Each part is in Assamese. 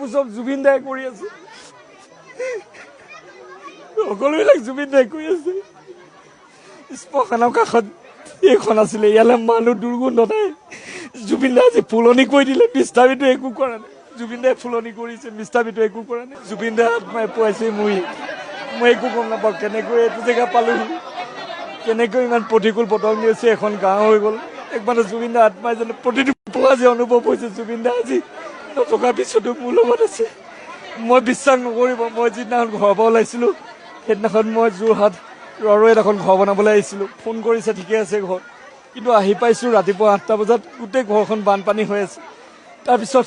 এইবোৰ চব জুবিন দাই কৰি আছে, সকলোবিলাক জুবিন দাই কৰি আছে। শ্মশানৰ কাষত এইখন আছিলে, ইয়ালৈ মানুহ দুৰ্গন্ধ নাই। জুবিন দাই আজি ফুলনি কৰি দিলে, মিষ্টাবিটো একো কৰা নাই। জুবিন দাই ফুলনি কৰিছে, মিষ্টাবিটো একো কৰা নাই। জুবিন দাই আত্মাই পোৱাইছে মই একো গম নাপাওঁ কেনেকৈ এইটো জেগা পালোহি, কেনেকৈ ইমান প্ৰতিকূল বতৰ নিছে, এখন গাঁও হৈ গ'ল। একমাত্ৰ জুবিন দাৰ আত্মাই যেন প্ৰতিটো পোৱা যে অনুভৱ হৈছে। জুবিন দা আজি নথকাৰ পিছতো মোৰ লগত আছে। মই বিশ্বাস নকৰিব, মই যিদিনাখন ঘৰৰ পৰা ওলাইছিলোঁ সেইদিনাখন মই যোৰহাট ৰৰৈত এখন ঘৰ বনাবলৈ আহিছিলোঁ। ফোন কৰিছে, ঠিকে আছে ঘৰ, কিন্তু আহি পাইছোঁ ৰাতিপুৱা 8টা বজাত, গোটেই ঘৰখন বানপানী হৈ আছে। তাৰপিছত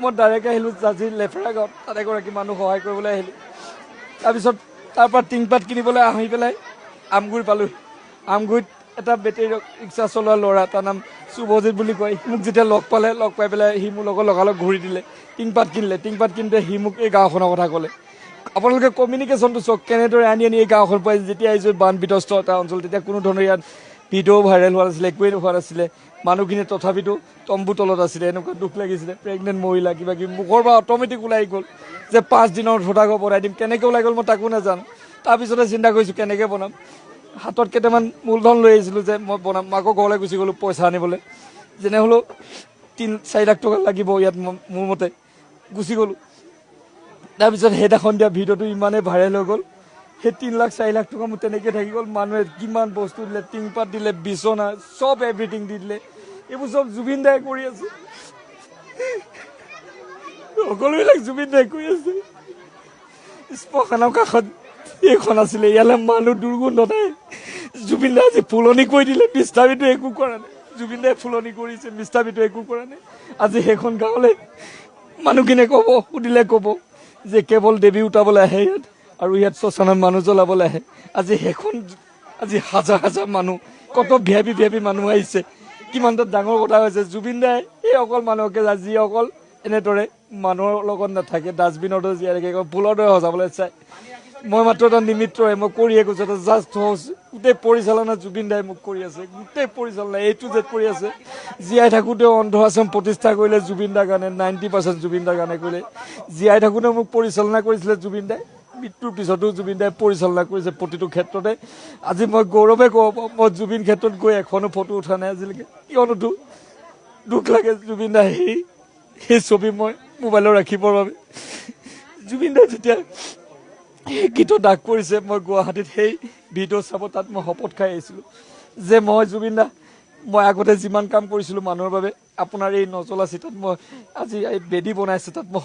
মই ডাইৰেক্ট আহিলোঁ জাজিৰ লেফেৰা গাঁৱত, তাত এগৰাকী মানুহ সহায় কৰিবলৈ আহিলোঁ। তাৰপিছত তাৰপৰা টিংপাত কিনিবলৈ আহি পেলাই আমগুৰি পালোঁ। আমগুৰিত এটা বেটেৰী ৰিক্সা চলোৱা ল'ৰা, তাৰ নাম শুভজিত বুলি কয়, মোক যেতিয়া লগ পাই পেলাই সি মোৰ লগত লগালগ ঘূৰি দিলে, টিংপাত কিনিলে। টিংপাত কিনোতে সি মোক এই গাঁওখনৰ কথা ক'লে। আপোনালোকে কমিউনিকেশ্যনটো চাওক, কেনেদৰে আনি এই গাঁওখন পাই। যেতিয়া আহিছোঁ বান বিধ্বস্ত এটা অঞ্চল, তেতিয়া কোনো ধৰণৰ ইয়াত ভিডিঅ' ভাইৰেল হোৱা নাছিলে, একোৱেই হোৱা নাছিলে। মানুহখিনি তথাপিতো তম্বু তলত আছিলে, এনেকুৱা দুখ লাগিছিলে। প্ৰেগনেণ্ট মহিলা কিবা কিবি, মুখৰ পৰা অট'মেটিক ওলাই গ'ল যে 5 দিনৰ ভোটাঘৰ বনাই দিম। কেনেকৈ ওলাই গ'ল মই তাকো নাজানো। তাৰপিছতে চিন্তা কৰিছোঁ কেনেকৈ বনাম। হাতত কেইটামান মূলধন লৈ আহিছিলোঁ যে মই বনাম। আকৌ ঘৰলৈ গুচি গ'লোঁ পইচা আনিবলৈ। যেনে হ'লেও 3-4 লাখ টকা লাগিব ইয়াত, মোৰ মতে গুচি গ'লোঁ। তাৰপিছত সেইদিনাখন দিয়া ভিডিঅ'টো ইমানেই ভাইৰেল হৈ গ'ল, সেই 3-4 লাখ টকা মোৰ তেনেকৈ থাকি গ'ল। মানুহে কিমান বস্তু দিলে, টিংপাত দিলে, বিচনা, চব এভৰিথিং দি দিলে। এইবোৰ চব জুবিন দাই কৰি আছে, সকলোবিলাক জুবিন দাই কৰি আছে। শ্মশানৰ কাষত এইখন আছিলে, ইয়ালৈ মানুহ দুৰ্গন্ধ নাই। জুবিন দাই আজি ফুলনি কৰি দিলে, মিষ্টাবিটো একো কৰা নাই। জুবিন দাই ফুলনি কৰিছে, মিষ্টাবিটো একো কৰা নাই। আজি সেইখন গাঁৱলৈ মানুহখিনিয়ে ক'ব, সুধিলে ক'ব যে কেৱল দেৱী উঠাবলৈ আহে ইয়াত, আৰু ইয়াত শ্মশানত মানুহ জ্বলাবলৈ আহে। আজি সেইখন, আজি হাজাৰ হাজাৰ মানুহ, কত ভিআইপি মানুহ আহিছে। কিমানটা ডাঙৰ কথা হৈছে। জুবিন দাই এই অকল মানুহকে যি অকল এনেদৰে মানুহৰ লগত নাথাকে, ডাষ্টবিনতো জীয়াই ৰাখে, ফুলৰ দৰে সজাবলৈ চায়। মই মাত্ৰ এটা নিমিত্তহে, মই কৰিয়ে গৈছোঁ, এটা জাষ্ট হৈছে। গোটেই পৰিচালনা জুবিন দাই মোক কৰি আছে, গোটেই পৰিচালনা A to Z কৰি আছে। জীয়াই থাকোঁতেও অন্ধ আশ্ৰম প্ৰতিষ্ঠা কৰিলে জুবিন দাৰ কাৰণে, 90% জুবিন দাৰ কাৰণে কৰিলে। জীয়াই থাকোঁতেও মোক পৰিচালনা কৰিছিলে জুবিন দাই, মৃত্যুৰ পিছতো জুবিন দাই পৰিচালনা কৰিছে প্ৰতিটো ক্ষেত্ৰতে। আজি মই গৌৰৱে ক'ব পাৰোঁ, মই জুবিন ক্ষেত্ৰত গৈ এখনো ফটো উঠা নাই আজিলৈকে, কিয়নো দুখ লাগে জুবিন দাই সেই ছবি মই মোবাইলত ৰাখিবৰ বাবে। জুবিন দাই যেতিয়া সেই গীতত দাগ কৰিছে, মই গুৱাহাটীত সেই ভিডিঅ' চাব, তাত মই শপত খাই আহিছিলোঁ যে মই জুবিন দা, মই আগতে যিমান কাম কৰিছিলোঁ মানুহৰ বাবে, আপোনাৰ এই নজলা চিতাত মই আজি এই বেদী বনাইছোঁ, তাত মই